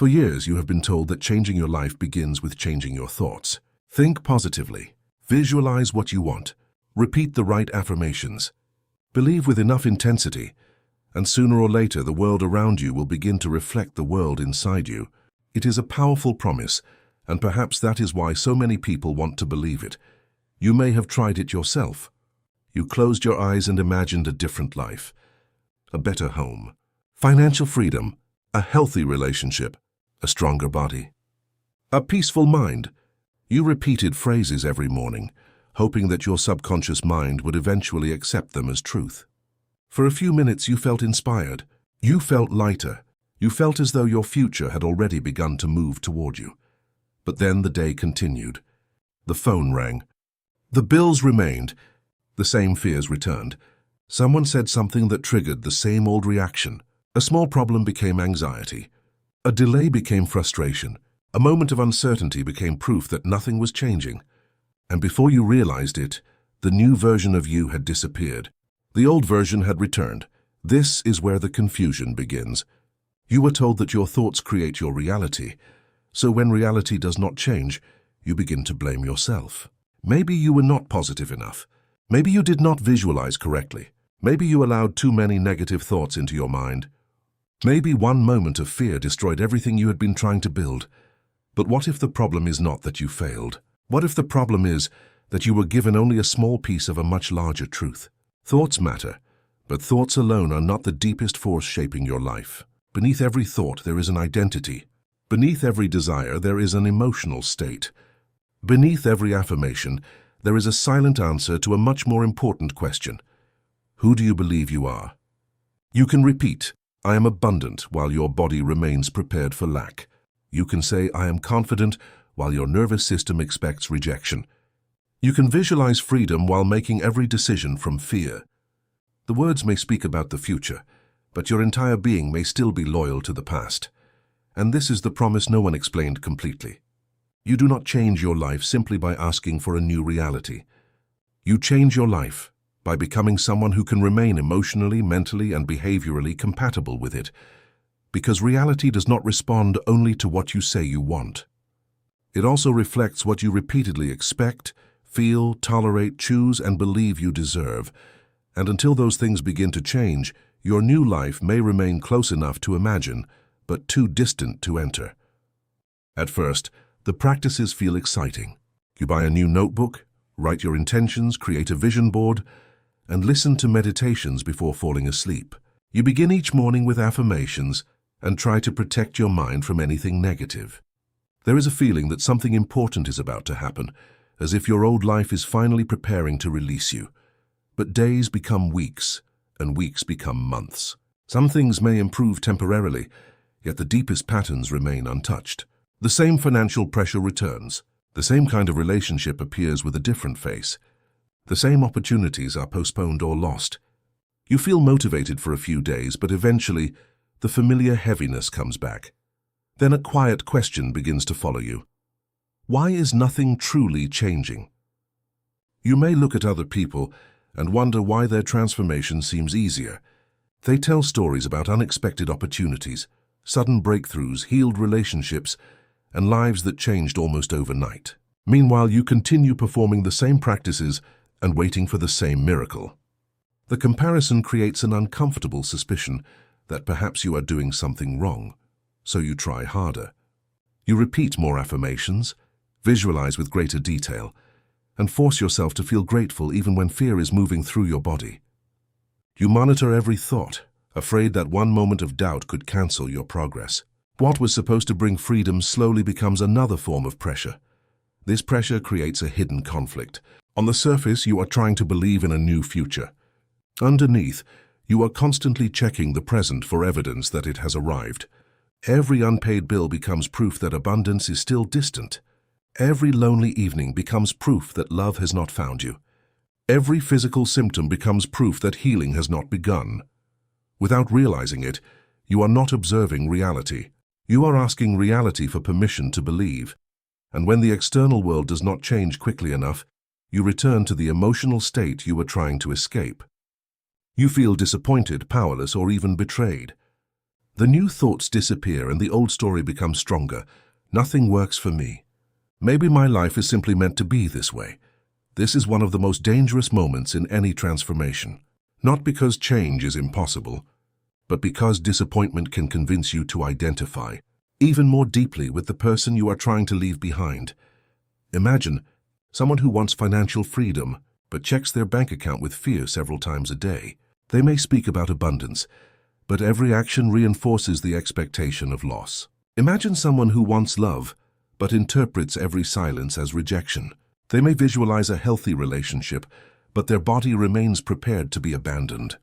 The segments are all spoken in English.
For years, you have been told that changing your life begins with changing your thoughts. Think positively. Visualize what you want. Repeat the right affirmations. Believe with enough intensity, and sooner or later the world around you will begin to reflect the world inside you. It is a powerful promise, and perhaps that is why so many people want to believe it. You may have tried it yourself. You closed your eyes and imagined a different life, a better home, financial freedom, a healthy relationship, a stronger body, a peaceful mind. You repeated phrases every morning, hoping that your subconscious mind would eventually accept them as truth. For a few minutes you felt inspired. You felt lighter. You felt as though your future had already begun to move toward you. But then the day continued. The phone rang. The bills remained. The same fears returned. Someone said something that triggered the same old reaction. A small problem became anxiety. A delay became frustration. A moment of uncertainty became proof that nothing was changing. And before you realized it, the new version of you had disappeared. The old version had returned. This is where the confusion begins. You were told that your thoughts create your reality. So when reality does not change, you begin to blame yourself. Maybe you were not positive enough. Maybe you did not visualize correctly. Maybe you allowed too many negative thoughts into your mind. Maybe one moment of fear destroyed everything you had been trying to build. But what if the problem is not that you failed? What if the problem is that you were given only a small piece of a much larger truth? Thoughts matter, but thoughts alone are not the deepest force shaping your life. Beneath every thought, there is an identity. Beneath every desire, there is an emotional state. Beneath every affirmation, there is a silent answer to a much more important question. Who do you believe you are? You can repeat, I am abundant, while your body remains prepared for lack. You can say, I am confident, while your nervous system expects rejection. You can visualize freedom while making every decision from fear. The words may speak about the future, but your entire being may still be loyal to the past. And this is the promise no one explained completely. You do not change your life simply by asking for a new reality. You change your life by becoming someone who can remain emotionally, mentally, and behaviorally compatible with it, because reality does not respond only to what you say you want. It also reflects what you repeatedly expect, feel, tolerate, choose, and believe you deserve. And until those things begin to change, your new life may remain close enough to imagine, but too distant to enter. At first, the practices feel exciting. You buy a new notebook, write your intentions, create a vision board, and listen to meditations before falling asleep. You begin each morning with affirmations and try to protect your mind from anything negative. There is a feeling that something important is about to happen, as if your old life is finally preparing to release you. But days become weeks, and weeks become months. Some things may improve temporarily, yet the deepest patterns remain untouched. The same financial pressure returns. The same kind of relationship appears with a different face. The same opportunities are postponed or lost. You feel motivated for a few days, but eventually, the familiar heaviness comes back. Then a quiet question begins to follow you. Why is nothing truly changing? You may look at other people and wonder why their transformation seems easier. They tell stories about unexpected opportunities, sudden breakthroughs, healed relationships, and lives that changed almost overnight. Meanwhile, you continue performing the same practices and waiting for the same miracle. The comparison creates an uncomfortable suspicion that perhaps you are doing something wrong, so you try harder. You repeat more affirmations, visualize with greater detail, and force yourself to feel grateful even when fear is moving through your body. You monitor every thought, afraid that one moment of doubt could cancel your progress. What was supposed to bring freedom slowly becomes another form of pressure. This pressure creates a hidden conflict. On the surface, you are trying to believe in a new future. Underneath, you are constantly checking the present for evidence that it has arrived. Every unpaid bill becomes proof that abundance is still distant. Every lonely evening becomes proof that love has not found you. Every physical symptom becomes proof that healing has not begun. Without realizing it, you are not observing reality. You are asking reality for permission to believe. And when the external world does not change quickly enough, you return to the emotional state you were trying to escape. You feel disappointed, powerless, or even betrayed. The new thoughts disappear and the old story becomes stronger. Nothing works for me. Maybe my life is simply meant to be this way. This is one of the most dangerous moments in any transformation. Not because change is impossible, but because disappointment can convince you to identify even more deeply with the person you are trying to leave behind. Imagine someone who wants financial freedom, but checks their bank account with fear several times a day. They may speak about abundance, but every action reinforces the expectation of loss. Imagine someone who wants love, but interprets every silence as rejection. They may visualize a healthy relationship, but their body remains prepared to be abandoned.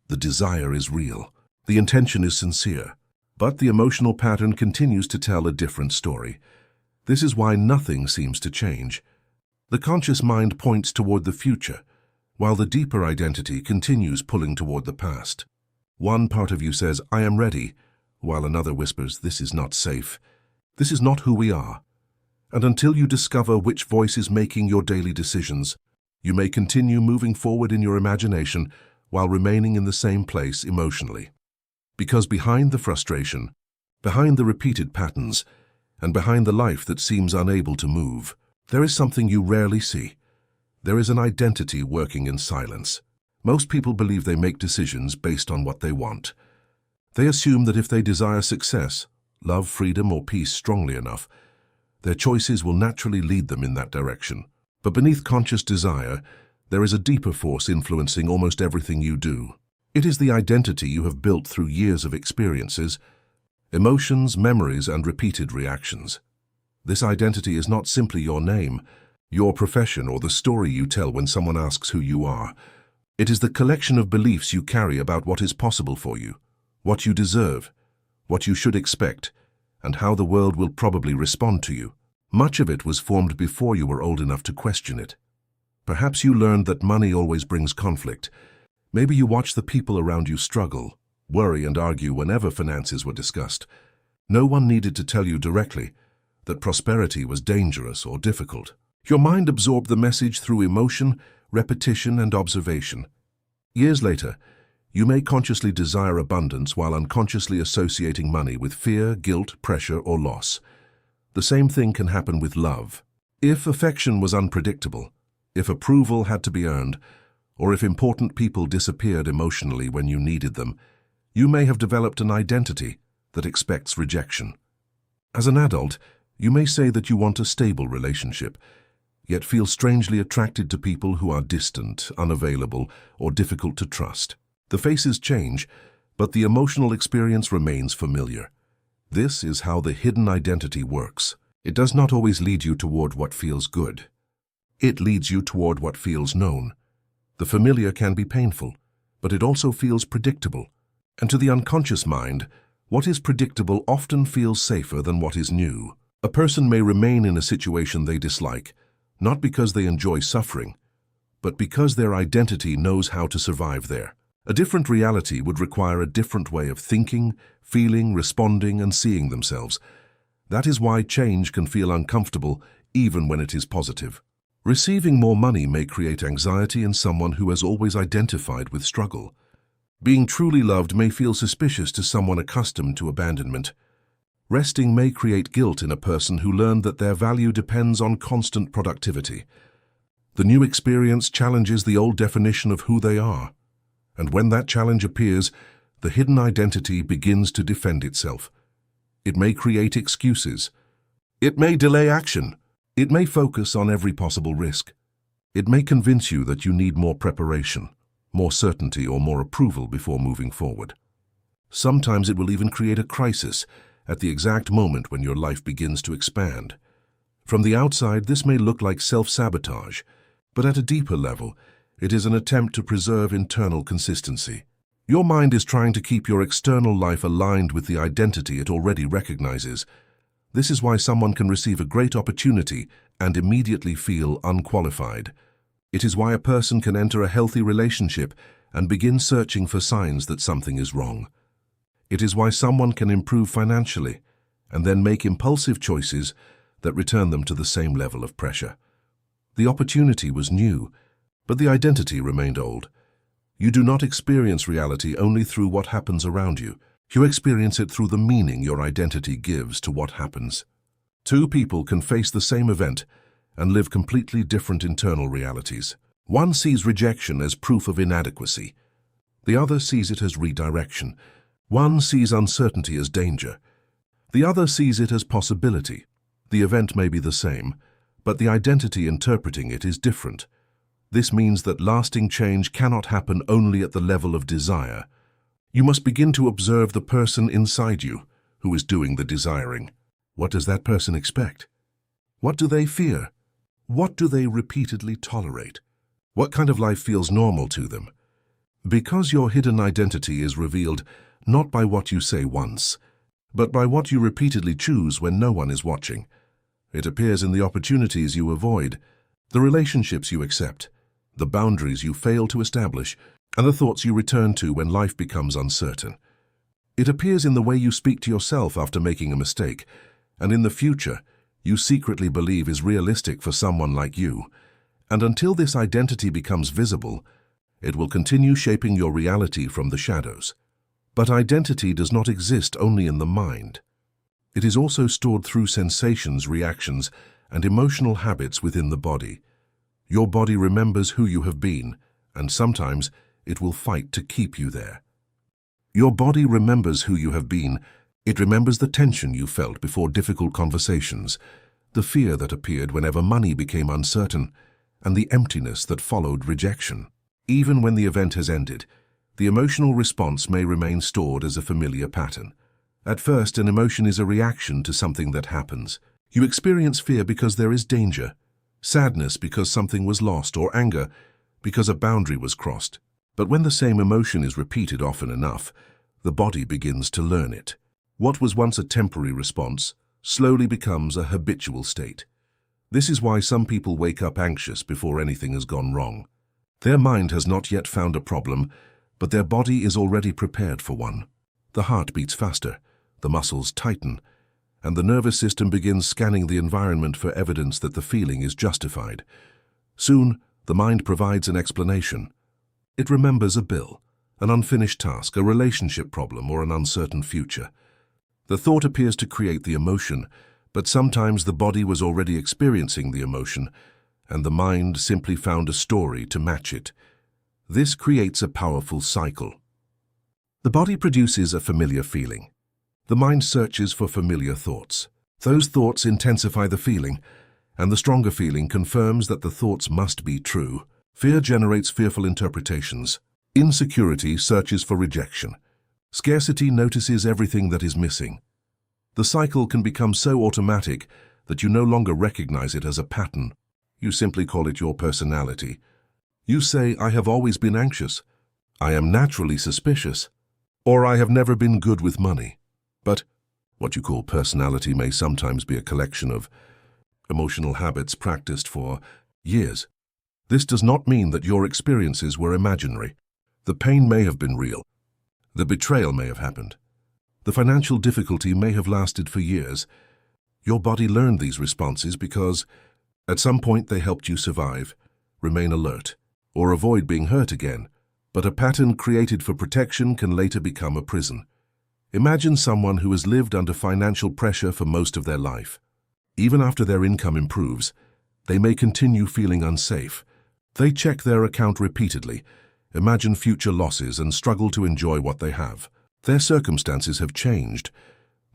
The desire is real. The intention is sincere. But the emotional pattern continues to tell a different story. This is why nothing seems to change. The conscious mind points toward the future, while the deeper identity continues pulling toward the past. One part of you says, "I am ready," while another whispers, "This is not safe. This is not who we are." And until you discover which voice is making your daily decisions, you may continue moving forward in your imagination while remaining in the same place emotionally. Because behind the frustration, behind the repeated patterns, and behind the life that seems unable to move, there is something you rarely see. There is an identity working in silence. Most people believe they make decisions based on what they want. They assume that if they desire success, love, freedom, or peace strongly enough, their choices will naturally lead them in that direction. But beneath conscious desire, there is a deeper force influencing almost everything you do. It is the identity you have built through years of experiences, emotions, memories, and repeated reactions. This identity is not simply your name, your profession, or the story you tell when someone asks who you are. It is the collection of beliefs you carry about what is possible for you, what you deserve, what you should expect, and how the world will probably respond to you. Much of it was formed before you were old enough to question it. Perhaps you learned that money always brings conflict. Maybe you watched the people around you struggle, worry, and argue whenever finances were discussed. No one needed to tell you directly that prosperity was dangerous or difficult. Your mind absorbed the message through emotion, repetition, and observation. Years later, you may consciously desire abundance while unconsciously associating money with fear, guilt, pressure, or loss. The same thing can happen with love. If affection was unpredictable, if approval had to be earned, or if important people disappeared emotionally when you needed them, you may have developed an identity that expects rejection. As an adult, you may say that you want a stable relationship, yet feel strangely attracted to people who are distant, unavailable, or difficult to trust. The faces change, but the emotional experience remains familiar. This is how the hidden identity works. It does not always lead you toward what feels good. It leads you toward what feels known. The familiar can be painful, but it also feels predictable. And to the unconscious mind, what is predictable often feels safer than what is new. A person may remain in a situation they dislike, not because they enjoy suffering, but because their identity knows how to survive there. A different reality would require a different way of thinking, feeling, responding, and seeing themselves. That is why change can feel uncomfortable even when it is positive. Receiving more money may create anxiety in someone who has always identified with struggle. Being truly loved may feel suspicious to someone accustomed to abandonment. Resting may create guilt in a person who learned that their value depends on constant productivity. The new experience challenges the old definition of who they are. And when that challenge appears, the hidden identity begins to defend itself. It may create excuses. It may delay action. It may focus on every possible risk. It may convince you that you need more preparation, more certainty, or more approval before moving forward. Sometimes it will even create a crisis at the exact moment when your life begins to expand. From the outside, this may look like self-sabotage, but at a deeper level, it is an attempt to preserve internal consistency. Your mind is trying to keep your external life aligned with the identity it already recognizes. This is why someone can receive a great opportunity and immediately feel unqualified. It is why a person can enter a healthy relationship and begin searching for signs that something is wrong. It is why someone can improve financially and then make impulsive choices that return them to the same level of pressure. The opportunity was new, but the identity remained old. You do not experience reality only through what happens around you. You experience it through the meaning your identity gives to what happens. Two people can face the same event and live completely different internal realities. One sees rejection as proof of inadequacy. The other sees it as redirection. One sees uncertainty as danger. The other sees it as possibility. The event may be the same, but the identity interpreting it is different. This means that lasting change cannot happen only at the level of desire. You must begin to observe the person inside you who is doing the desiring. What does that person expect? What do they fear? What do they repeatedly tolerate? What kind of life feels normal to them? Because your hidden identity is revealed not by what you say once, but by what you repeatedly choose when no one is watching. It appears in the opportunities you avoid, the relationships you accept, the boundaries you fail to establish, and the thoughts you return to when life becomes uncertain. It appears in the way you speak to yourself after making a mistake, and in the future you secretly believe is realistic for someone like you. And until this identity becomes visible, it will continue shaping your reality from the shadows. But identity does not exist only in the mind. It is also stored through sensations, reactions, and emotional habits within the body. Your body remembers who you have been, and sometimes it will fight to keep you there. Your body remembers who you have been. It remembers the tension you felt before difficult conversations, the fear that appeared whenever money became uncertain, and the emptiness that followed rejection. Even when the event has ended, the emotional response may remain stored as a familiar pattern. At first, an emotion is a reaction to something that happens. You experience fear because there is danger, sadness because something was lost, or anger because a boundary was crossed. But when the same emotion is repeated often enough, the body begins to learn it. What was once a temporary response slowly becomes a habitual state. This is why some people wake up anxious before anything has gone wrong. Their mind has not yet found a problem, but their body is already prepared for one. The heart beats faster, the muscles tighten, and the nervous system begins scanning the environment for evidence that the feeling is justified. Soon, the mind provides an explanation. It remembers a bill, an unfinished task, a relationship problem, or an uncertain future. The thought appears to create the emotion, but sometimes the body was already experiencing the emotion, and the mind simply found a story to match it. This creates a powerful cycle. The body produces a familiar feeling. The mind searches for familiar thoughts. Those thoughts intensify the feeling, and the stronger feeling confirms that the thoughts must be true. Fear generates fearful interpretations. Insecurity searches for rejection. Scarcity notices everything that is missing. The cycle can become so automatic that you no longer recognize it as a pattern. You simply call it your personality. You say, "I have always been anxious," "I am naturally suspicious," or "I have never been good with money." But what you call personality may sometimes be a collection of emotional habits practiced for years. This does not mean that your experiences were imaginary. The pain may have been real. The betrayal may have happened. The financial difficulty may have lasted for years. Your body learned these responses because at some point they helped you survive, remain alert, or avoid being hurt again. But a pattern created for protection can later become a prison. Imagine someone who has lived under financial pressure for most of their life. Even after their income improves, they may continue feeling unsafe. They check their account repeatedly, imagine future losses, and struggle to enjoy what they have. Their circumstances have changed,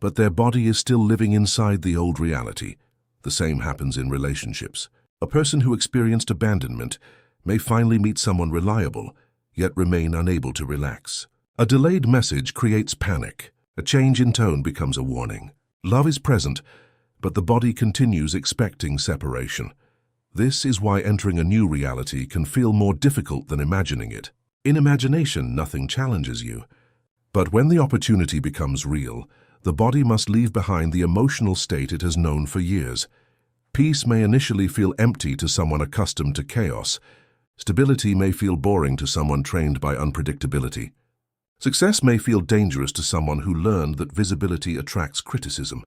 but their body is still living inside the old reality. The same happens in relationships. A person who experienced abandonment may finally meet someone reliable, yet remain unable to relax. A delayed message creates panic. A change in tone becomes a warning. Love is present, but the body continues expecting separation. This is why entering a new reality can feel more difficult than imagining it. In imagination, nothing challenges you. But when the opportunity becomes real, the body must leave behind the emotional state it has known for years. Peace may initially feel empty to someone accustomed to chaos. Stability may feel boring to someone trained by unpredictability. Success may feel dangerous to someone who learned that visibility attracts criticism.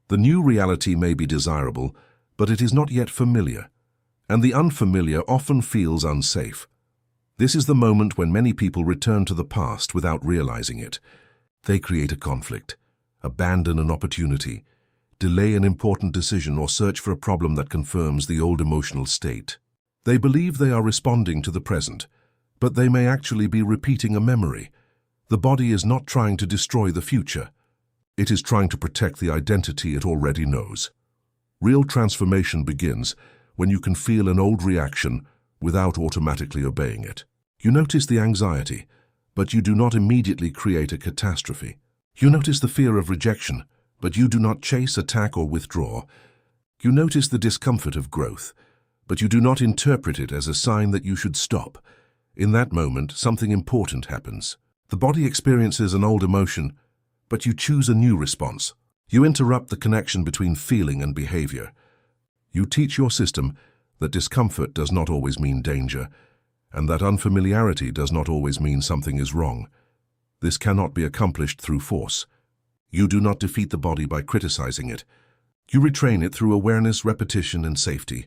The new reality may be desirable, but it is not yet familiar, and the unfamiliar often feels unsafe. This is the moment when many people return to the past without realizing it. They create a conflict, abandon an opportunity, delay an important decision, or search for a problem that confirms the old emotional state. They believe they are responding to the present, but they may actually be repeating a memory. The body is not trying to destroy the future. It is trying to protect the identity it already knows. Real transformation begins when you can feel an old reaction without automatically obeying it. You notice the anxiety, but you do not immediately create a catastrophe. You notice the fear of rejection, but you do not chase, attack, or withdraw. You notice the discomfort of growth, but you do not interpret it as a sign that you should stop. In that moment, something important happens. The body experiences an old emotion, but you choose a new response. You interrupt the connection between feeling and behavior. You teach your system that discomfort does not always mean danger, and that unfamiliarity does not always mean something is wrong. This cannot be accomplished through force. You do not defeat the body by criticizing it. You retrain it through awareness, repetition, and safety.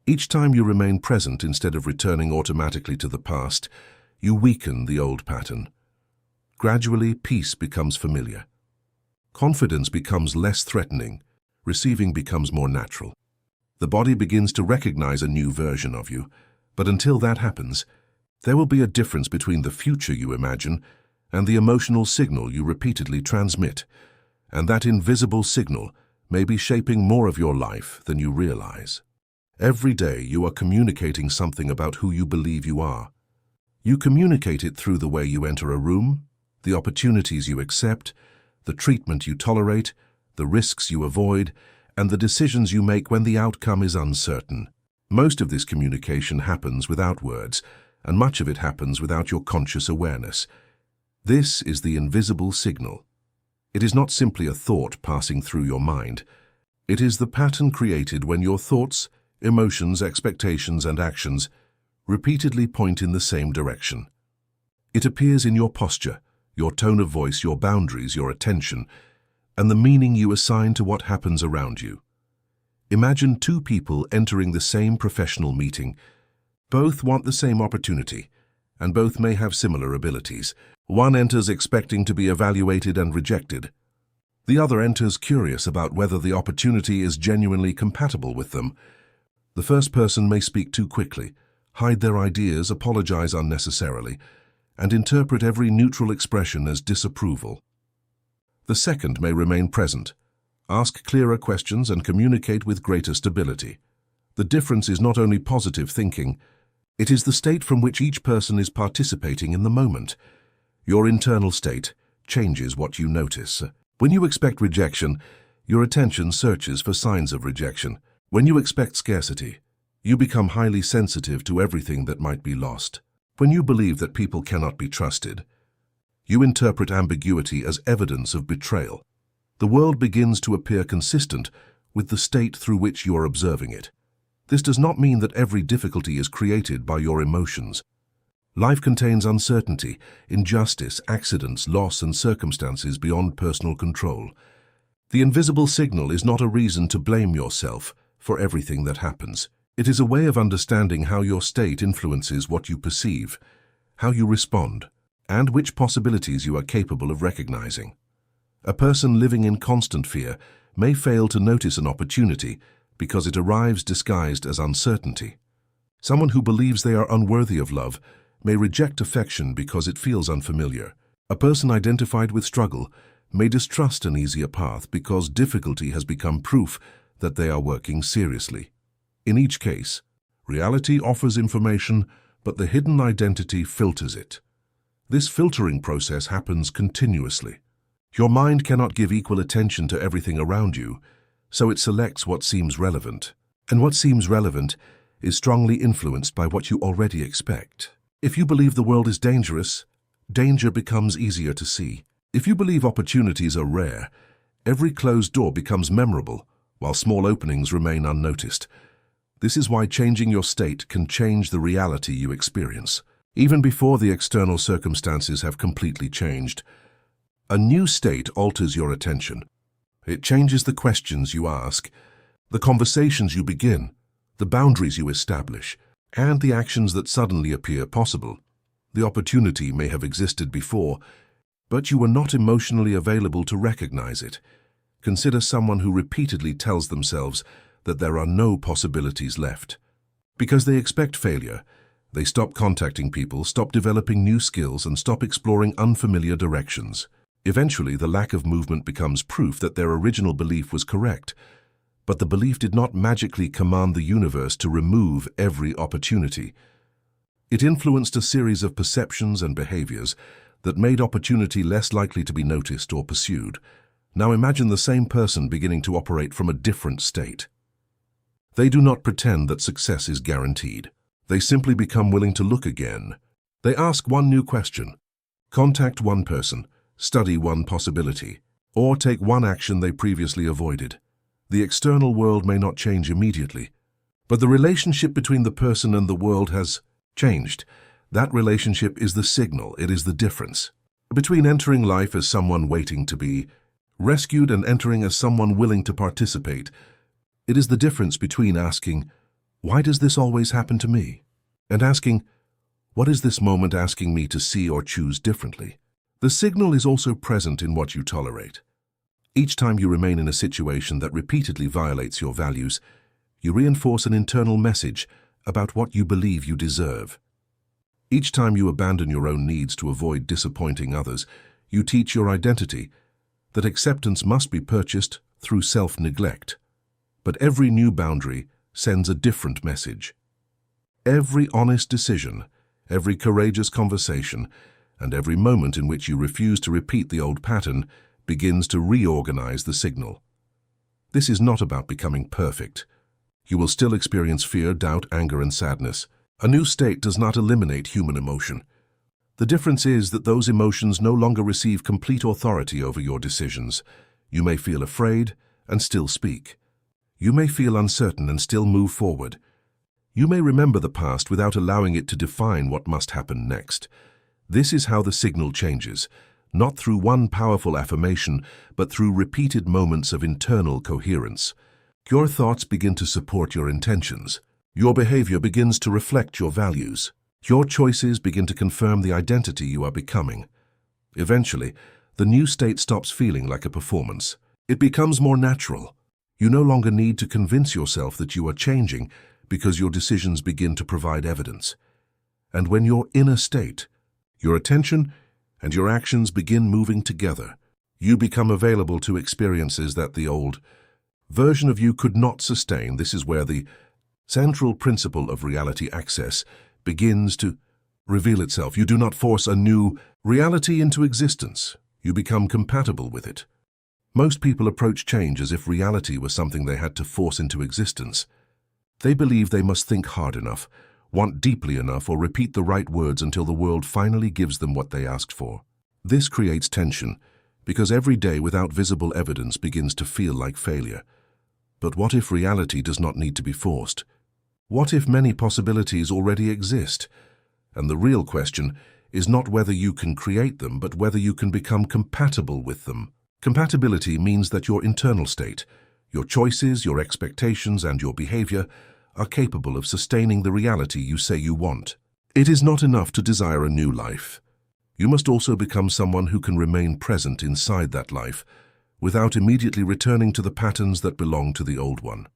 Each time you remain present instead of returning automatically to the past, you weaken the old pattern. Gradually, peace becomes familiar. Confidence becomes less threatening. Receiving becomes more natural. The body begins to recognize a new version of you, but until that happens, there will be a difference between the future you imagine and the emotional signal you repeatedly transmit, and that invisible signal may be shaping more of your life than you realize. Every day you are communicating something about who you believe you are. You communicate it through the way you enter a room, the opportunities you accept, the treatment you tolerate, the risks you avoid, and the decisions you make when the outcome is uncertain. Most of this communication happens without words, and much of it happens without your conscious awareness. This is the invisible signal. It is not simply a thought passing through your mind. It is the pattern created when your thoughts, emotions, expectations, and actions repeatedly point in the same direction. It appears in your posture, your tone of voice, your boundaries, your attention, and the meaning you assign to what happens around you. Imagine two people entering the same professional meeting. Both want the same opportunity, and both may have similar abilities. One enters expecting to be evaluated and rejected. The other enters curious about whether the opportunity is genuinely compatible with them. The first person may speak too quickly, hide their ideas, apologize unnecessarily, and interpret every neutral expression as disapproval. The second may remain present, ask clearer questions, and communicate with greater stability. The difference is not only positive thinking, it is the state from which each person is participating in the moment. Your internal state changes what you notice. When you expect rejection, your attention searches for signs of rejection. When you expect scarcity, you become highly sensitive to everything that might be lost. When you believe that people cannot be trusted, you interpret ambiguity as evidence of betrayal. The world begins to appear consistent with the state through which you are observing it. This does not mean that every difficulty is created by your emotions. Life contains uncertainty, injustice, accidents, loss, and circumstances beyond personal control. The invisible signal is not a reason to blame yourself for everything that happens. It is a way of understanding how your state influences what you perceive, how you respond, and which possibilities you are capable of recognizing. A person living in constant fear may fail to notice an opportunity because it arrives disguised as uncertainty. Someone who believes they are unworthy of love may reject affection because it feels unfamiliar. A person identified with struggle may distrust an easier path because difficulty has become proof that they are working seriously. In each case, reality offers information, but the hidden identity filters it. This filtering process happens continuously. Your mind cannot give equal attention to everything around you, so it selects what seems relevant. And what seems relevant is strongly influenced by what you already expect. If you believe the world is dangerous, danger becomes easier to see. If you believe opportunities are rare, every closed door becomes memorable, while small openings remain unnoticed. This is why changing your state can change the reality you experience, even before the external circumstances have completely changed. A new state alters your attention. It changes the questions you ask, the conversations you begin, the boundaries you establish, and the actions that suddenly appear possible. The opportunity may have existed before, but you were not emotionally available to recognize it. Consider someone who repeatedly tells themselves that there are no possibilities left. Because they expect failure, they stop contacting people, stop developing new skills, and stop exploring unfamiliar directions. Eventually, the lack of movement becomes proof that their original belief was correct, but the belief did not magically command the universe to remove every opportunity. It influenced a series of perceptions and behaviors that made opportunity less likely to be noticed or pursued. Now imagine the same person beginning to operate from a different state. They do not pretend that success is guaranteed. They simply become willing to look again. They ask one new question, contact one person, study one possibility, or take one action they previously avoided. The external world may not change immediately, but the relationship between the person and the world has changed. That relationship is the signal, it is the difference. Between entering life as someone waiting to be rescued and entering as someone willing to participate, it is the difference between asking, "Why does this always happen to me?" and asking, "What is this moment asking me to see or choose differently?" The signal is also present in what you tolerate. Each time you remain in a situation that repeatedly violates your values, you reinforce an internal message about what you believe you deserve. Each time you abandon your own needs to avoid disappointing others, you teach your identity that acceptance must be purchased through self-neglect. But every new boundary sends a different message. Every honest decision, every courageous conversation, and every moment in which you refuse to repeat the old pattern begins to reorganize the signal. This is not about becoming perfect. You will still experience fear, doubt, anger, and sadness. A new state does not eliminate human emotion. The difference is that those emotions no longer receive complete authority over your decisions. You may feel afraid and still speak. You may feel uncertain and still move forward. You may remember the past without allowing it to define what must happen next. This is how the signal changes, not through one powerful affirmation, but through repeated moments of internal coherence. Your thoughts begin to support your intentions. Your behavior begins to reflect your values. Your choices begin to confirm the identity you are becoming. Eventually, the new state stops feeling like a performance. It becomes more natural. You no longer need to convince yourself that you are changing because your decisions begin to provide evidence. And when your inner state, your attention, and your actions begin moving together, you become available to experiences that the old version of you could not sustain. This is where the central principle of reality access begins to reveal itself. You do not force a new reality into existence. You become compatible with it. Most people approach change as if reality was something they had to force into existence. They believe they must think hard enough, want deeply enough, or repeat the right words until the world finally gives them what they asked for. This creates tension, because every day without visible evidence begins to feel like failure. But what if reality does not need to be forced? What if many possibilities already exist? And the real question is not whether you can create them, but whether you can become compatible with them. Compatibility means that your internal state, your choices, your expectations, and your behavior are capable of sustaining the reality you say you want. It is not enough to desire a new life. You must also become someone who can remain present inside that life without immediately returning to the patterns that belong to the old one.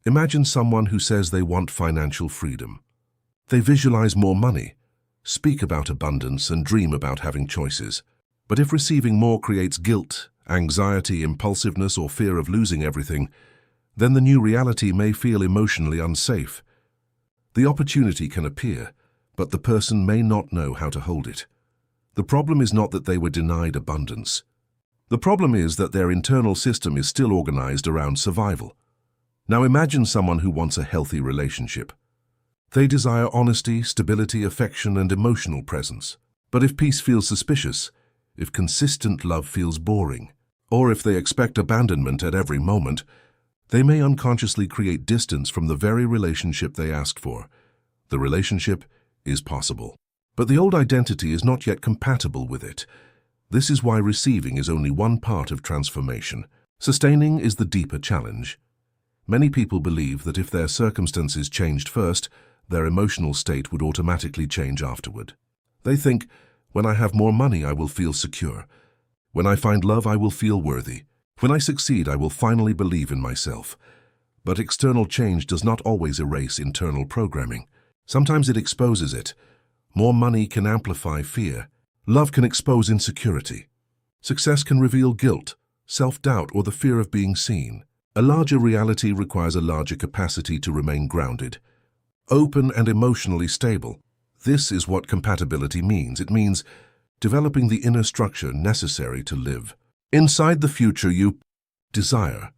Imagine someone who says they want financial freedom. They visualize more money, speak about abundance, and dream about having choices. But if receiving more creates guilt, anxiety, impulsiveness, or fear of losing everything, then the new reality may feel emotionally unsafe. The opportunity can appear, but the person may not know how to hold it. The problem is not that they were denied abundance. The problem is that their internal system is still organized around survival. Now imagine someone who wants a healthy relationship. They desire honesty, stability, affection, and emotional presence. But if peace feels suspicious, if consistent love feels boring, or if they expect abandonment at every moment, they may unconsciously create distance from the very relationship they asked for. The relationship is possible, but the old identity is not yet compatible with it. This is why receiving is only one part of transformation. Sustaining is the deeper challenge. Many people believe that if their circumstances changed first, their emotional state would automatically change afterward. They think, When I have more money, I will feel secure. When I find love, I will feel worthy. When I succeed, I will finally believe in myself. But external change does not always erase internal programming. Sometimes it exposes it. More money can amplify fear. Love can expose insecurity. Success can reveal guilt, self-doubt, or the fear of being seen. A larger reality requires a larger capacity to remain grounded, open, and emotionally stable. This is what compatibility means. It means developing the inner structure necessary to live inside the future you desire.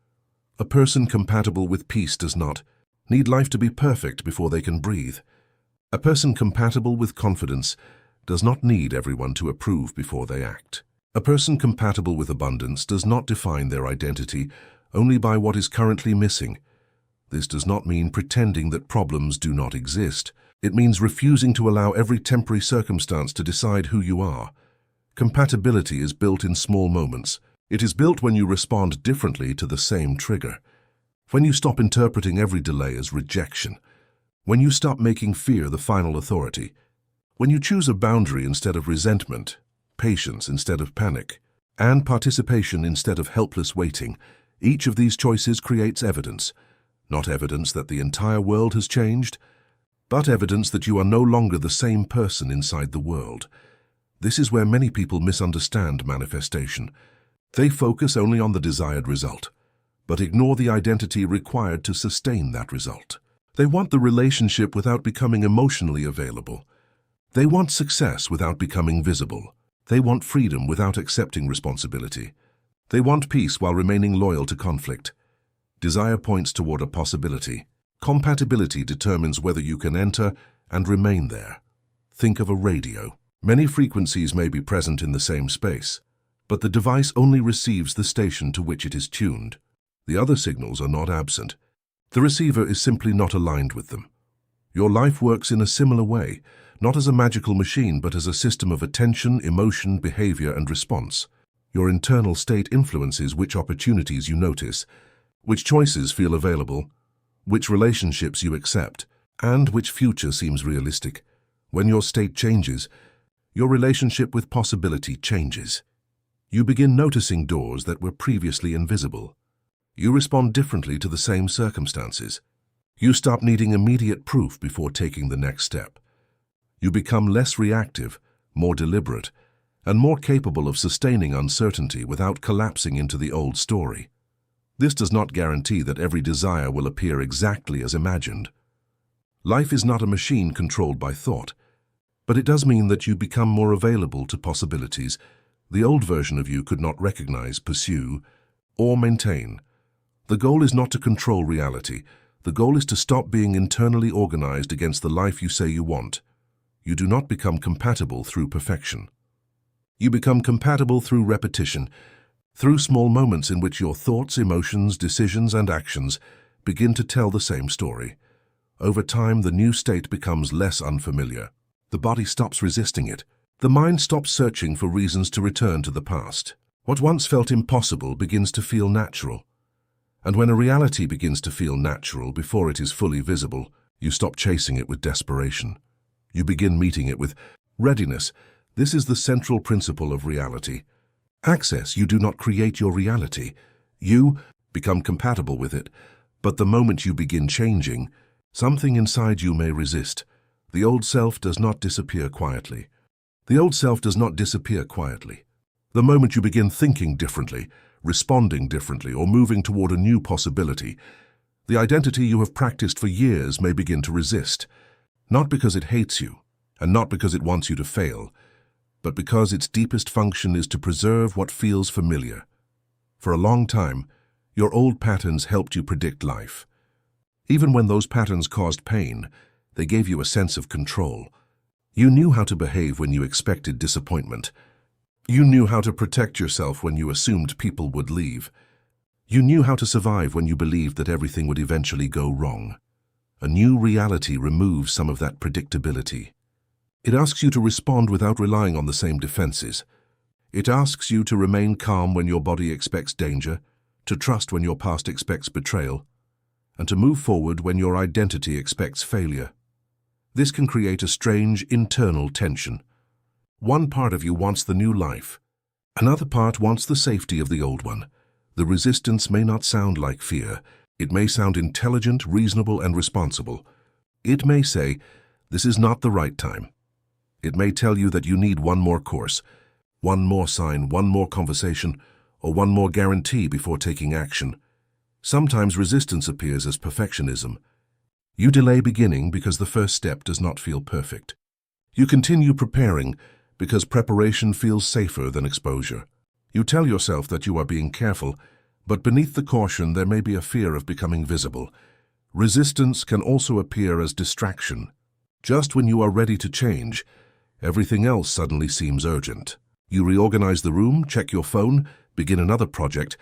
A person compatible with peace does not need life to be perfect before they can breathe. A person compatible with confidence does not need everyone to approve before they act. A person compatible with abundance does not define their identity only by what is currently missing. This does not mean pretending that problems do not exist. It means refusing to allow every temporary circumstance to decide who you are. Compatibility is built in small moments. It is built when you respond differently to the same trigger. When you stop interpreting every delay as rejection. When you stop making fear the final authority. When you choose a boundary instead of resentment, patience instead of panic, and participation instead of helpless waiting. Each of these choices creates evidence. Not evidence that the entire world has changed, but evidence that you are no longer the same person inside the world. This is where many people misunderstand manifestation. They focus only on the desired result, but ignore the identity required to sustain that result. They want the relationship without becoming emotionally available. They want success without becoming visible. They want freedom without accepting responsibility. They want peace while remaining loyal to conflict. Desire points toward a possibility. Compatibility determines whether you can enter and remain there. Think of a radio. Many frequencies may be present in the same space, but the device only receives the station to which it is tuned. The other signals are not absent. The receiver is simply not aligned with them. Your life works in a similar way, not as a magical machine, but as a system of attention, emotion, behavior, and response. Your internal state influences which opportunities you notice, which choices feel available, which relationships you accept, and which future seems realistic. When your state changes, your relationship with possibility changes. You begin noticing doors that were previously invisible. You respond differently to the same circumstances. You stop needing immediate proof before taking the next step. You become less reactive, more deliberate, and more capable of sustaining uncertainty without collapsing into the old story. This does not guarantee that every desire will appear exactly as imagined. Life is not a machine controlled by thought, but it does mean that you become more available to possibilities the old version of you could not recognize, pursue, or maintain. The goal is not to control reality. The goal is to stop being internally organized against the life you say you want. You do not become compatible through perfection. You become compatible through repetition, through small moments in which your thoughts, emotions, decisions, and actions begin to tell the same story. Over time, the new state becomes less unfamiliar. The body stops resisting it. The mind stops searching for reasons to return to the past. What once felt impossible begins to feel natural. And when a reality begins to feel natural before it is fully visible, you stop chasing it with desperation. You begin meeting it with readiness. This is the central principle of reality. Access. You do not create your reality. You become compatible with it. But the moment you begin changing, something inside you may resist. The old self does not disappear quietly. The old self does not disappear quietly. The moment you begin thinking differently, responding differently, or moving toward a new possibility, the identity you have practiced for years may begin to resist. Not because it hates you, and not because it wants you to fail, but because its deepest function is to preserve what feels familiar. For a long time, your old patterns helped you predict life. Even when those patterns caused pain, they gave you a sense of control. You knew how to behave when you expected disappointment. You knew how to protect yourself when you assumed people would leave. You knew how to survive when you believed that everything would eventually go wrong. A new reality removes some of that predictability. It asks you to respond without relying on the same defenses. It asks you to remain calm when your body expects danger, to trust when your past expects betrayal, and to move forward when your identity expects failure. This can create a strange internal tension. One part of you wants the new life. Another part wants the safety of the old one. The resistance may not sound like fear. It may sound intelligent, reasonable, and responsible. It may say, "This is not the right time." It may tell you that you need one more course, one more sign, one more conversation, or one more guarantee before taking action. Sometimes resistance appears as perfectionism. You delay beginning because the first step does not feel perfect. You continue preparing because preparation feels safer than exposure. You tell yourself that you are being careful, but beneath the caution there may be a fear of becoming visible. Resistance can also appear as distraction. Just when you are ready to change, everything else suddenly seems urgent. You reorganize the room, check your phone, begin another project,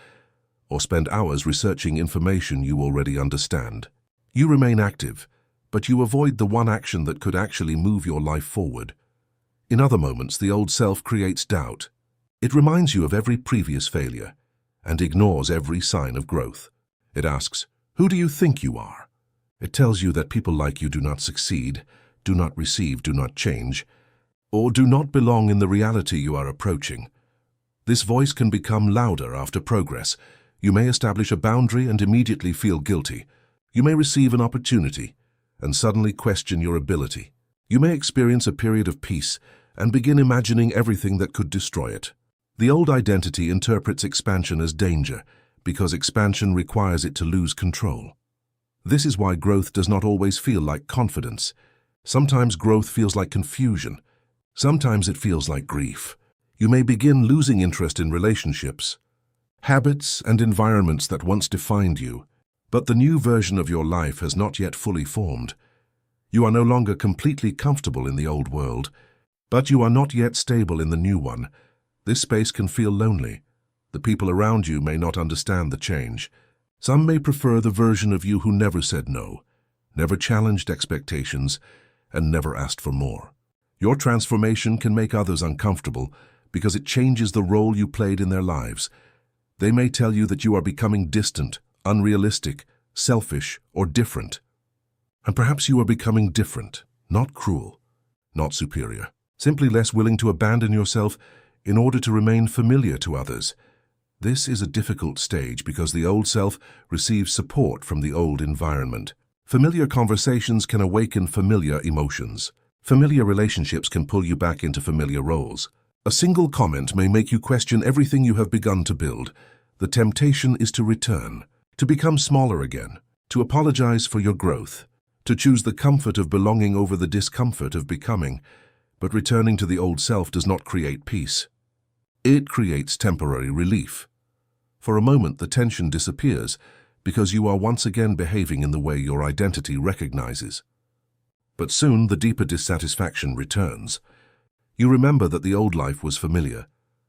or spend hours researching information you already understand. You remain active, but you avoid the one action that could actually move your life forward. In other moments, the old self creates doubt. It reminds you of every previous failure and ignores every sign of growth. It asks, "Who do you think you are?" It tells you that people like you do not succeed, do not receive, do not change, or do not belong in the reality you are approaching. This voice can become louder after progress. You may establish a boundary and immediately feel guilty. You may receive an opportunity and suddenly question your ability. You may experience a period of peace and begin imagining everything that could destroy it. The old identity interprets expansion as danger because expansion requires it to lose control. This is why growth does not always feel like confidence. Sometimes growth feels like confusion. Sometimes it feels like grief. You may begin losing interest in relationships, habits, and environments that once defined you, but the new version of your life has not yet fully formed. You are no longer completely comfortable in the old world, but you are not yet stable in the new one. This space can feel lonely. The people around you may not understand the change. Some may prefer the version of you who never said no, never challenged expectations, and never asked for more. Your transformation can make others uncomfortable because it changes the role you played in their lives. They may tell you that you are becoming distant, unrealistic, selfish, or different. And perhaps you are becoming different, not cruel, not superior, simply less willing to abandon yourself in order to remain familiar to others. This is a difficult stage because the old self receives support from the old environment. Familiar conversations can awaken familiar emotions. Familiar relationships can pull you back into familiar roles. A single comment may make you question everything you have begun to build. The temptation is to return, to become smaller again, to apologize for your growth, to choose the comfort of belonging over the discomfort of becoming. But returning to the old self does not create peace. It creates temporary relief. For a moment, the tension disappears because you are once again behaving in the way your identity recognizes. But soon, the deeper dissatisfaction returns. You remember that the old life was familiar,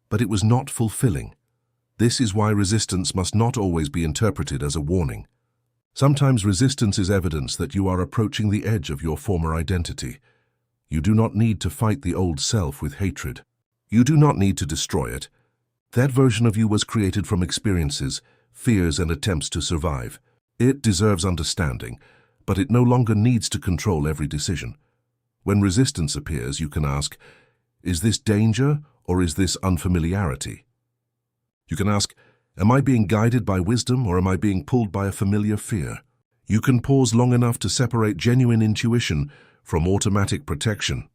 but it was not fulfilling. This is why resistance must not always be interpreted as a warning. Sometimes resistance is evidence that you are approaching the edge of your former identity. You do not need to fight the old self with hatred. You do not need to destroy it. That version of you was created from experiences, fears, and attempts to survive. It deserves understanding, but it no longer needs to control every decision. When resistance appears, you can ask, is this danger or is this unfamiliarity? You can ask, am I being guided by wisdom or am I being pulled by a familiar fear? You can pause long enough to separate genuine intuition from automatic protection.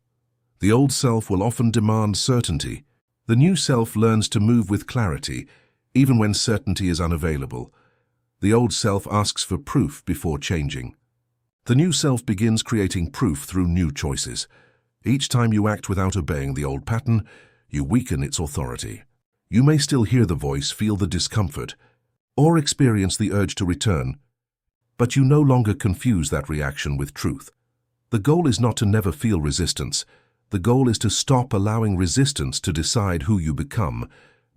The old self will often demand certainty. The new self learns to move with clarity, even when certainty is unavailable. The old self asks for proof before changing. The new self begins creating proof through new choices. Each time you act without obeying the old pattern, you weaken its authority. You may still hear the voice, feel the discomfort, or experience the urge to return, but you no longer confuse that reaction with truth. The goal is not to never feel resistance. The goal is to stop allowing resistance to decide who you become,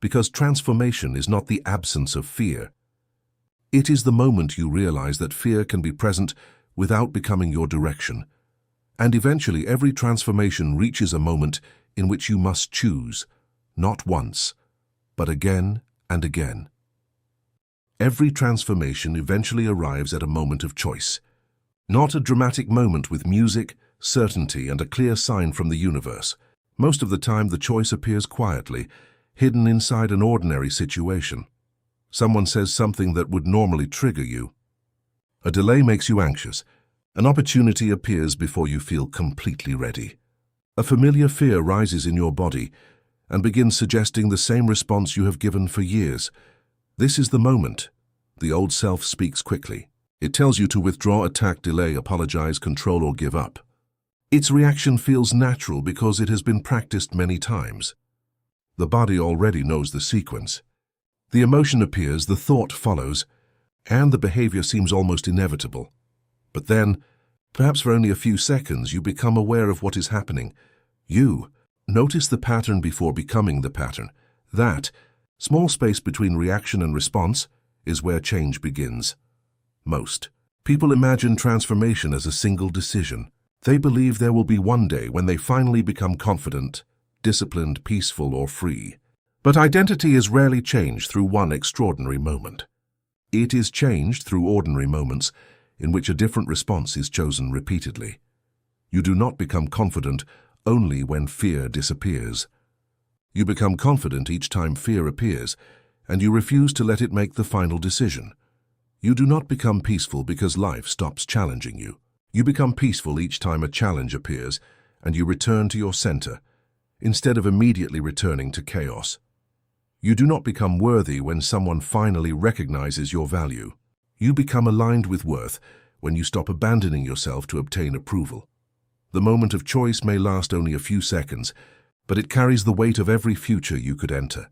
because transformation is not the absence of fear. It is the moment you realize that fear can be present without becoming your direction. And eventually every transformation reaches a moment in which you must choose, not once, but again and again. Every transformation eventually arrives at a moment of choice. Not a dramatic moment with music, certainty, and a clear sign from the universe, Most of the time, the choice appears quietly, hidden inside an ordinary situation. Someone says something that would normally trigger you. A delay makes you anxious. An opportunity appears before you feel completely ready. A familiar fear rises in your body and begins suggesting the same response you have given for years. This is the moment. The old self speaks quickly. It tells you to withdraw, attack, delay, apologize, control, or give up. Its reaction feels natural because it has been practiced many times. The body already knows the sequence. The emotion appears, the thought follows, and the behavior seems almost inevitable. But then, perhaps for only a few seconds, you become aware of what is happening. You notice the pattern before becoming the pattern. That small space between reaction and response is where change begins. Most people imagine transformation as a single decision. They believe there will be one day when they finally become confident, disciplined, peaceful, or free. But identity is rarely changed through one extraordinary moment. It is changed through ordinary moments in which a different response is chosen repeatedly. You do not become confident only when fear disappears. You become confident each time fear appears, and you refuse to let it make the final decision. You do not become peaceful because life stops challenging you. You become peaceful each time a challenge appears, and you return to your center, instead of immediately returning to chaos. You do not become worthy when someone finally recognizes your value. You become aligned with worth when you stop abandoning yourself to obtain approval. The moment of choice may last only a few seconds, but it carries the weight of every future you could enter.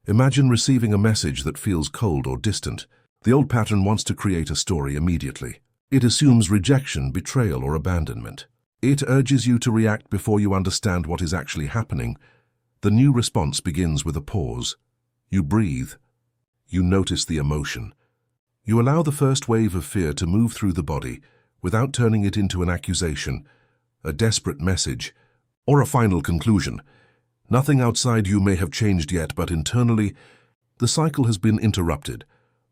Imagine receiving a message that feels cold or distant. The old pattern wants to create a story immediately. It assumes rejection, betrayal, or abandonment. It urges you to react before you understand what is actually happening. The new response begins with a pause. You breathe. You notice the emotion. You allow the first wave of fear to move through the body without turning it into an accusation, a desperate message, or a final conclusion. Nothing outside you may have changed yet, but internally, the cycle has been interrupted.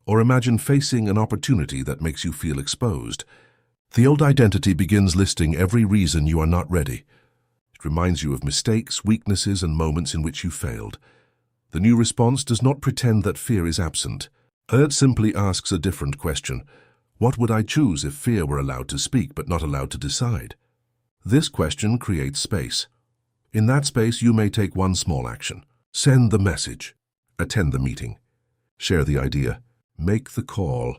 Or imagine facing an opportunity that makes you feel exposed. The old identity begins listing every reason you are not ready. It reminds you of mistakes, weaknesses, and moments in which you failed. The new response does not pretend that fear is absent. It simply asks a different question. What would I choose if fear were allowed to speak but not allowed to decide? This question creates space. In that space, you may take one small action. Send the message. Attend the meeting. Share the idea. Make the call.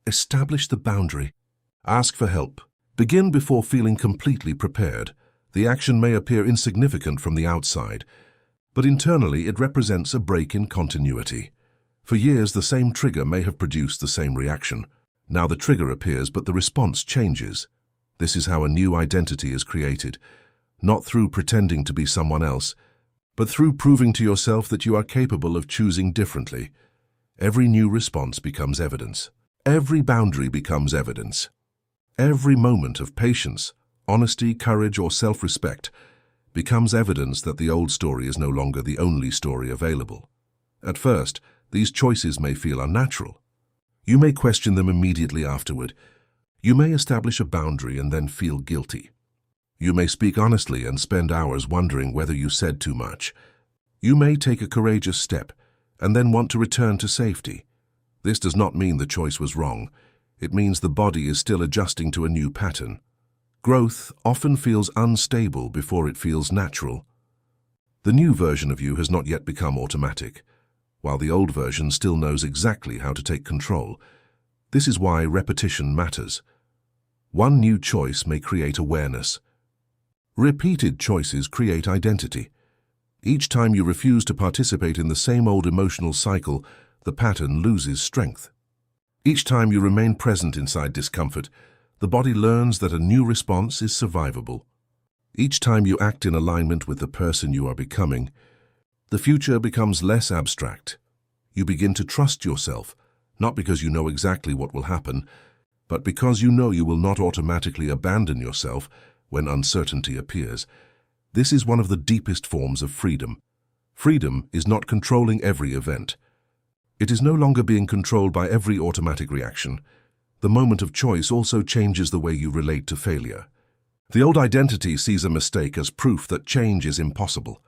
Establish the boundary. Ask for help. Begin before feeling completely prepared. The action may appear insignificant from the outside, but internally it represents a break in continuity. For years, the same trigger may have produced the same reaction. Now the trigger appears, but the response changes. This is how a new identity is created, not through pretending to be someone else, but through proving to yourself that you are capable of choosing differently. Every new response becomes evidence. Every boundary becomes evidence. Every moment of patience, honesty, courage, or self-respect becomes evidence that the old story is no longer the only story available. At first, these choices may feel unnatural. You may question them immediately afterward. You may establish a boundary and then feel guilty. You may speak honestly and spend hours wondering whether you said too much. You may take a courageous step and then want to return to safety. This does not mean the choice was wrong. It means the body is still adjusting to a new pattern. Growth often feels unstable before it feels natural. The new version of you has not yet become automatic, while the old version still knows exactly how to take control. This is why repetition matters. One new choice may create awareness. Repeated choices create identity. Each time you refuse to participate in the same old emotional cycle, the pattern loses strength. Each time you remain present inside discomfort, the body learns that a new response is survivable. Each time you act in alignment with the person you are becoming, the future becomes less abstract. You begin to trust yourself, not because you know exactly what will happen, but because you know you will not automatically abandon yourself when uncertainty appears. This is one of the deepest forms of freedom. Freedom is not controlling every event. It is no longer being controlled by every automatic reaction. The moment of choice also changes the way you relate to failure. The old identity sees a mistake as proof that change is impossible.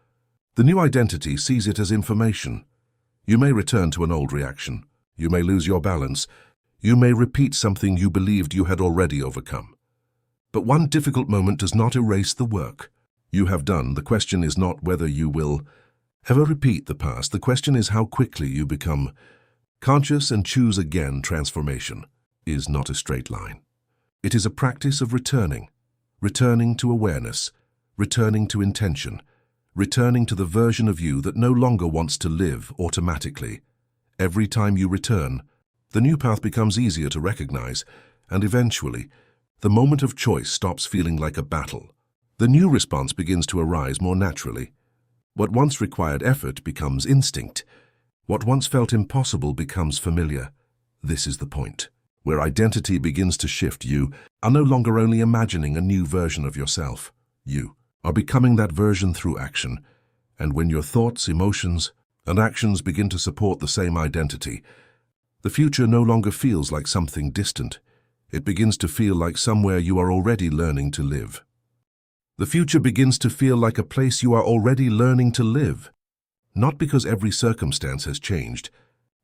The new identity sees it as information. You may return to an old reaction. You may lose your balance. You may repeat something you believed you had already overcome. But one difficult moment does not erase the work you have done. The question is not whether you will ever repeat the past. The question is how quickly you become conscious and choose again. Transformation is not a straight line. It is a practice of returning to awareness, returning to intention, returning to the version of you that no longer wants to live automatically. Every time you return, the new path becomes easier to recognize, and eventually, the moment of choice stops feeling like a battle. The new response begins to arise more naturally. What once required effort becomes instinct. What once felt impossible becomes familiar. This is the point where identity begins to shift. You are no longer only imagining a new version of yourself. You are becoming that version through action. And when your thoughts, emotions, and actions begin to support the same identity, the future no longer feels like something distant. It begins to feel like somewhere you are already learning to live. The future begins to feel like a place you are already learning to live. Not because every circumstance has changed,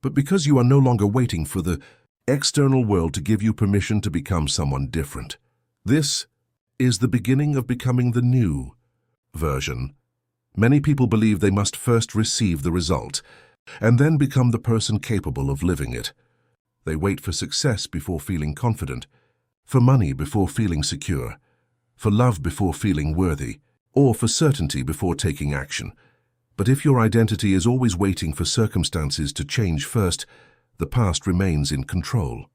but because you are no longer waiting for the external world to give you permission to become someone different. This is the beginning of becoming the new version. Many people believe they must first receive the result, and then become the person capable of living it. They wait for success before feeling confident, for money before feeling secure, for love before feeling worthy, or for certainty before taking action. But if your identity is always waiting for circumstances to change first, the past remains in control.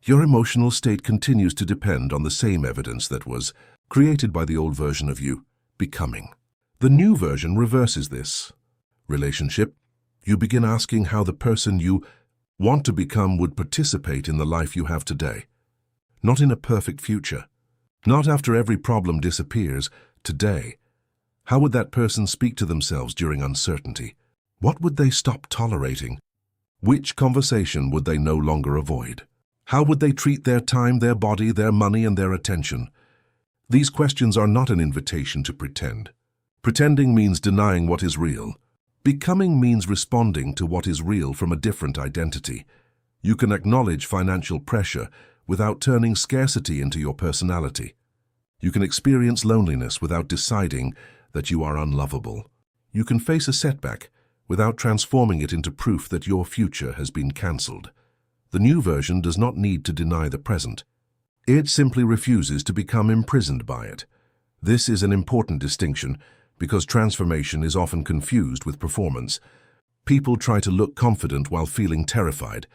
Your emotional state continues to depend on the same evidence that was created by the old version of you, becoming. The new version reverses this. Relationship. You begin asking how the person you want to become would participate in the life you have today. Not in a perfect future. Not after every problem disappears. Today. How would that person speak to themselves during uncertainty? What would they stop tolerating? Which conversation would they no longer avoid? How would they treat their time, their body, their money, and their attention? These questions are not an invitation to pretend. Pretending means denying what is real. Becoming means responding to what is real from a different identity. You can acknowledge financial pressure without turning scarcity into your personality. You can experience loneliness without deciding that you are unlovable. You can face a setback without transforming it into proof that your future has been cancelled. The new version does not need to deny the present. It simply refuses to become imprisoned by it. This is an important distinction because transformation is often confused with performance. People try to look confident while feeling terrified,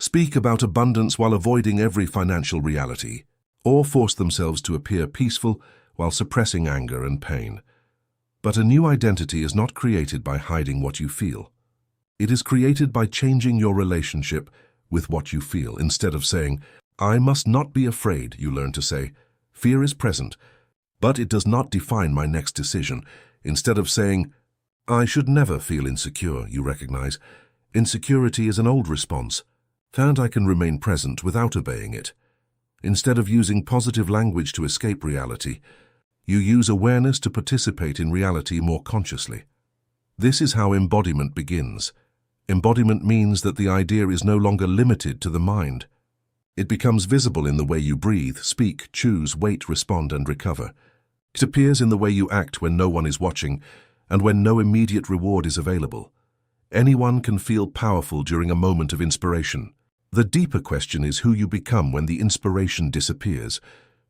speak about abundance while avoiding every financial reality, or force themselves to appear peaceful while suppressing anger and pain. But a new identity is not created by hiding what you feel. It is created by changing your relationship with what you feel. Instead of saying, "I must not be afraid," you learn to say, "Fear is present, but it does not define my next decision." Instead of saying, "I should never feel insecure," you recognize, insecurity is an old response, and I can remain present without obeying it. Instead of using positive language to escape reality, you use awareness to participate in reality more consciously. This is how embodiment begins. Embodiment means that the idea is no longer limited to the mind. It becomes visible in the way you breathe, speak, choose, wait, respond, and recover. It appears in the way you act when no one is watching and when no immediate reward is available. Anyone can feel powerful during a moment of inspiration. The deeper question is who you become when the inspiration disappears.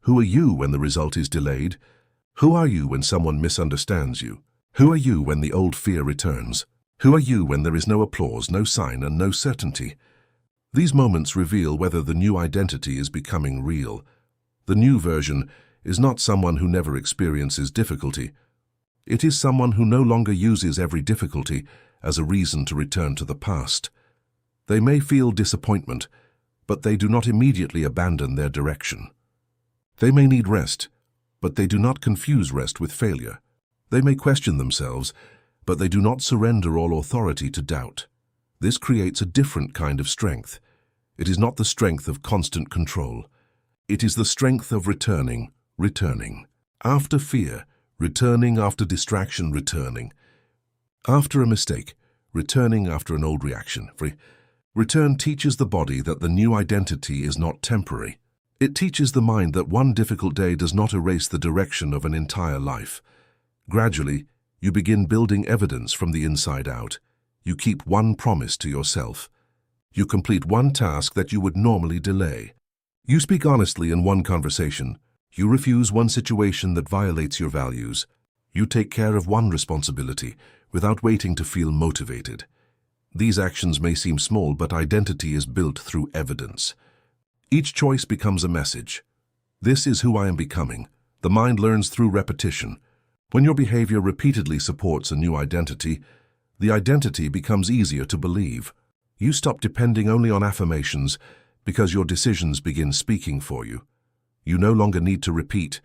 Who are you when the result is delayed? Who are you when someone misunderstands you? Who are you when the old fear returns? Who are you when there is no applause, no sign, and no certainty? These moments reveal whether the new identity is becoming real. The new version is not someone who never experiences difficulty. It is someone who no longer uses every difficulty as a reason to return to the past. They may feel disappointment, but they do not immediately abandon their direction. They may need rest, but they do not confuse rest with failure. They may question themselves, but they do not surrender all authority to doubt. This creates a different kind of strength. It is not the strength of constant control. It is the strength of returning, returning. After fear, returning. After distraction, returning. After a mistake, returning. After an old reaction. Return teaches the body that the new identity is not temporary. It teaches the mind that one difficult day does not erase the direction of an entire life. Gradually, you begin building evidence from the inside out. You keep one promise to yourself. You complete one task that you would normally delay. You speak honestly in one conversation. You refuse one situation that violates your values. You take care of one responsibility without waiting to feel motivated. These actions may seem small, but identity is built through evidence. Each choice becomes a message. This is who I am becoming. The mind learns through repetition. When your behavior repeatedly supports a new identity, the identity becomes easier to believe. You stop depending only on affirmations because your decisions begin speaking for you. You no longer need to repeat,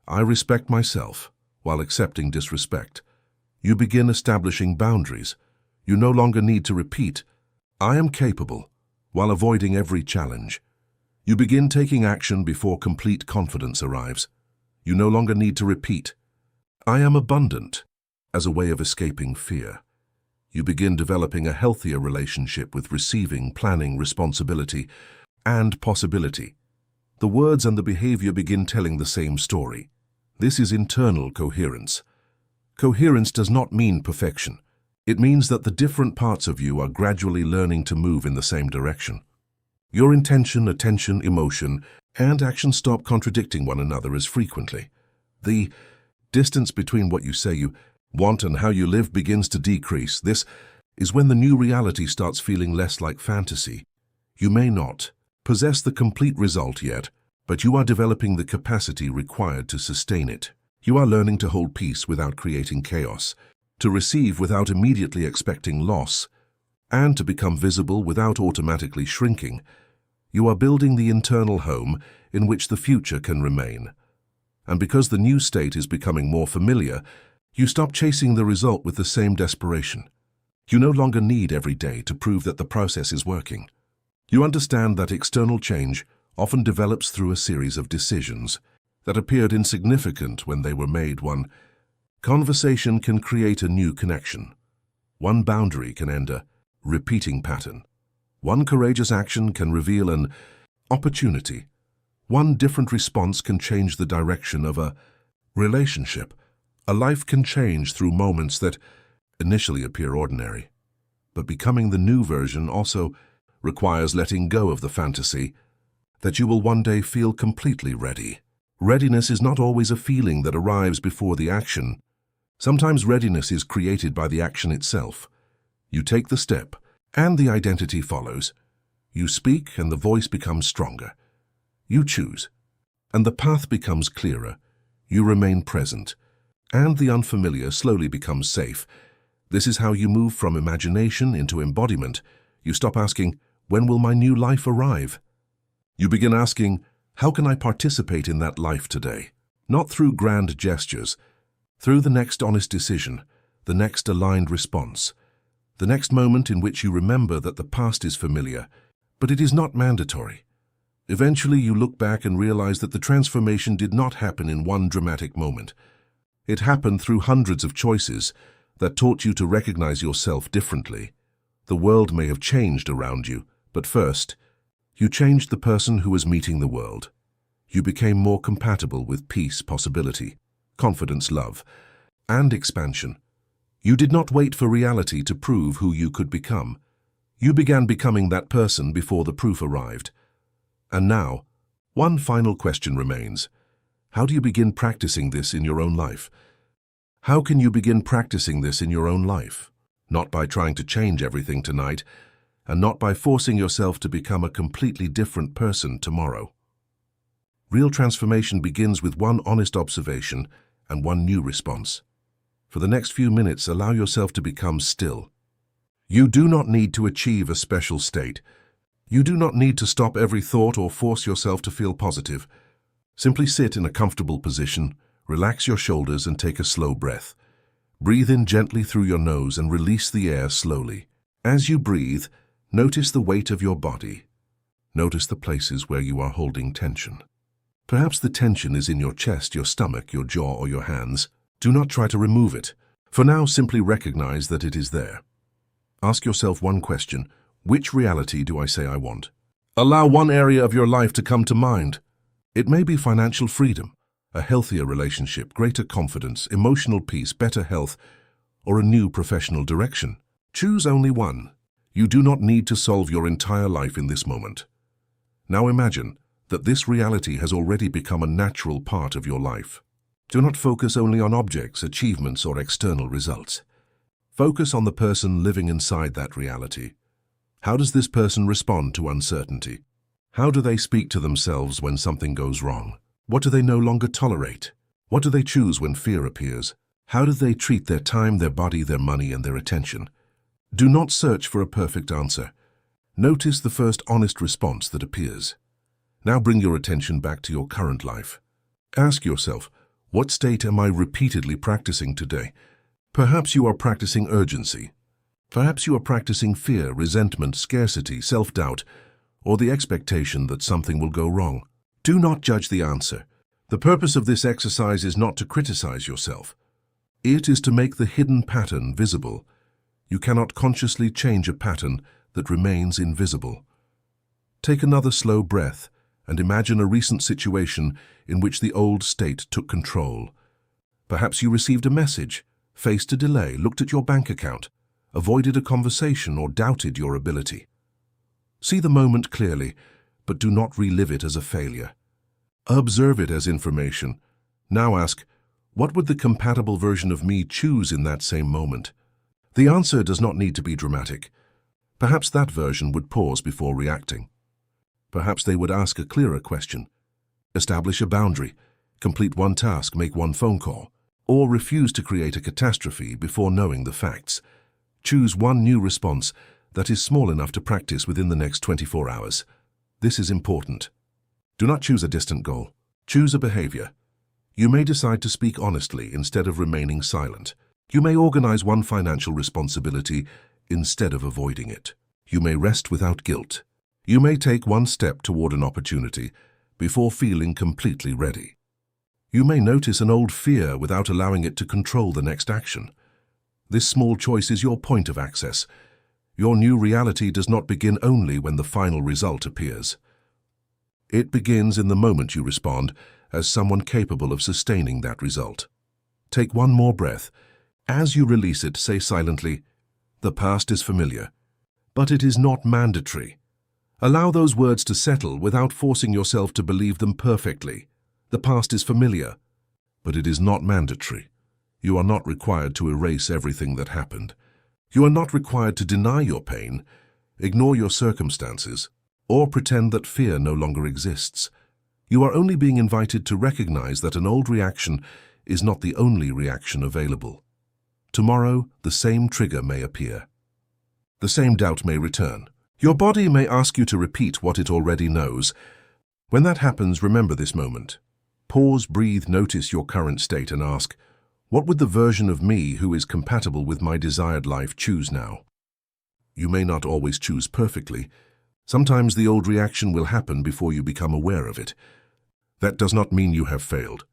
"I respect myself," while accepting disrespect. You begin establishing boundaries. You no longer need to repeat, "I am capable," while avoiding every challenge. You begin taking action before complete confidence arrives. You no longer need to repeat, "I am abundant," as a way of escaping fear. You begin developing a healthier relationship with receiving, planning, responsibility, and possibility. The words and the behavior begin telling the same story. This is internal coherence. Coherence does not mean perfection. It means that the different parts of you are gradually learning to move in the same direction. Your intention, attention, emotion, and action stop contradicting one another as frequently. The distance between what you say you want and how you live begins to decrease. This is when the new reality starts feeling less like fantasy. You may not possess the complete result yet, but you are developing the capacity required to sustain it. You are learning to hold peace without creating chaos, to receive without immediately expecting loss, and to become visible without automatically shrinking. You are building the internal home in which the future can remain. And because the new state is becoming more familiar, you stop chasing the result with the same desperation. You no longer need every day to prove that the process is working. You understand that external change often develops through a series of decisions that appeared insignificant when they were made. One conversation can create a new connection. One boundary can end a repeating pattern. One courageous action can reveal an opportunity. One different response can change the direction of a relationship. A life can change through moments that initially appear ordinary. But becoming the new version also requires letting go of the fantasy that you will one day feel completely ready. Readiness is not always a feeling that arrives before the action. Sometimes readiness is created by the action itself. You take the step, and the identity follows. You speak, and the voice becomes stronger. You choose, and the path becomes clearer. You remain present, and the unfamiliar slowly becomes safe. This is how you move from imagination into embodiment. You stop asking, "When will my new life arrive?" You begin asking, "How can I participate in that life today?" Not through grand gestures, through the next honest decision, the next aligned response, the next moment in which you remember that the past is familiar, but it is not mandatory. Eventually you look back and realize that the transformation did not happen in one dramatic moment. It happened through hundreds of choices that taught you to recognize yourself differently. The world may have changed around you, but first, you changed the person who was meeting the world. You became more compatible with peace, possibility, confidence, love, and expansion. You did not wait for reality to prove who you could become. You began becoming that person before the proof arrived. And now, one final question remains. How do you begin practicing this in your own life? How can you begin practicing this in your own life? Not by trying to change everything tonight, and not by forcing yourself to become a completely different person tomorrow. Real transformation begins with one honest observation and one new response. For the next few minutes, allow yourself to become still. You do not need to achieve a special state. You do not need to stop every thought or force yourself to feel positive. Simply sit in a comfortable position, relax your shoulders, and take a slow breath. Breathe in gently through your nose and release the air slowly. As you breathe, notice the weight of your body. Notice the places where you are holding tension. Perhaps the tension is in your chest, your stomach, your jaw, or your hands. Do not try to remove it. For now, simply recognize that it is there. Ask yourself one question: which reality do I say I want? Allow one area of your life to come to mind. It may be financial freedom, a healthier relationship, greater confidence, emotional peace, better health, or a new professional direction. Choose only one. You do not need to solve your entire life in this moment. Now imagine that this reality has already become a natural part of your life. Do not focus only on objects, achievements, or external results. Focus on the person living inside that reality. How does this person respond to uncertainty? How do they speak to themselves when something goes wrong? What do they no longer tolerate? What do they choose when fear appears? How do they treat their time, their body, their money, and their attention? Do not search for a perfect answer. Notice the first honest response that appears. Now bring your attention back to your current life. Ask yourself, what state am I repeatedly practicing today? Perhaps you are practicing urgency. Perhaps you are practicing fear, resentment, scarcity, self-doubt, or the expectation that something will go wrong. Do not judge the answer. The purpose of this exercise is not to criticize yourself. It is to make the hidden pattern visible. You cannot consciously change a pattern that remains invisible. Take another slow breath and imagine a recent situation in which the old state took control. Perhaps you received a message, faced a delay, looked at your bank account, avoided a conversation, or doubted your ability. See the moment clearly, but do not relive it as a failure. Observe it as information. Now ask, what would the compatible version of me choose in that same moment? The answer does not need to be dramatic. Perhaps that version would pause before reacting. Perhaps they would ask a clearer question, establish a boundary, complete one task, make one phone call, or refuse to create a catastrophe before knowing the facts. Choose one new response that is small enough to practice within the next 24 hours. This is important. Do not choose a distant goal. Choose a behavior. You may decide to speak honestly instead of remaining silent. You may organize one financial responsibility instead of avoiding it. You may rest without guilt. You may take one step toward an opportunity before feeling completely ready. You may notice an old fear without allowing it to control the next action. This small choice is your point of access. Your new reality does not begin only when the final result appears. It begins in the moment you respond as someone capable of sustaining that result. Take one more breath. As you release it, say silently, "The past is familiar, but it is not mandatory." Allow those words to settle without forcing yourself to believe them perfectly. The past is familiar, but it is not mandatory. You are not required to erase everything that happened. You are not required to deny your pain, ignore your circumstances, or pretend that fear no longer exists. You are only being invited to recognize that an old reaction is not the only reaction available. Tomorrow, the same trigger may appear. The same doubt may return. Your body may ask you to repeat what it already knows. When that happens, remember this moment. Pause, breathe, notice your current state and ask, what would the version of me who is compatible with my desired life choose now? You may not always choose perfectly. Sometimes the old reaction will happen before you become aware of it. That does not mean you have failed.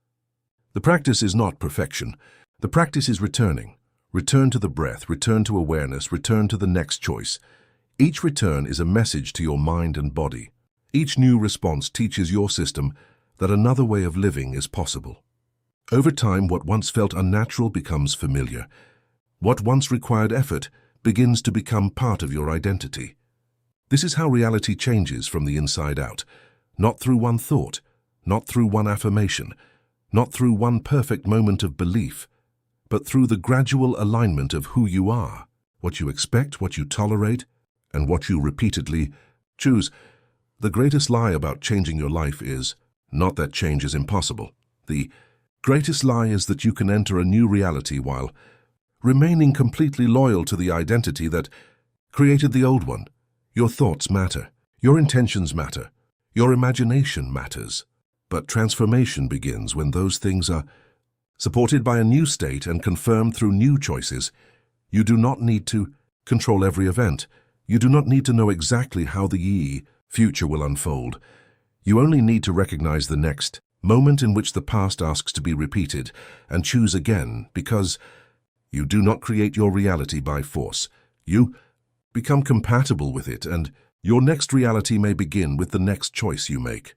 The practice is not perfection. The practice is returning. Return to the breath, return to awareness, return to the next choice. Each return is a message to your mind and body. Each new response teaches your system that another way of living is possible. Over time, what once felt unnatural becomes familiar. What once required effort begins to become part of your identity. This is how reality changes from the inside out, not through one thought, not through one affirmation, not through one perfect moment of belief, but through the gradual alignment of who you are, what you expect, what you tolerate, and what you repeatedly choose. The greatest lie about changing your life is not that change is impossible. The greatest lie is that you can enter a new reality while remaining completely loyal to the identity that created the old one. Your thoughts matter. Your intentions matter. Your imagination matters. But transformation begins when those things are supported by a new state and confirmed through new choices. You do not need to control every event. You do not need to know exactly how the future will unfold. You only need to recognize the next moment in which the past asks to be repeated and choose again, because you do not create your reality by force. You become compatible with it, and your next reality may begin with the next choice you make.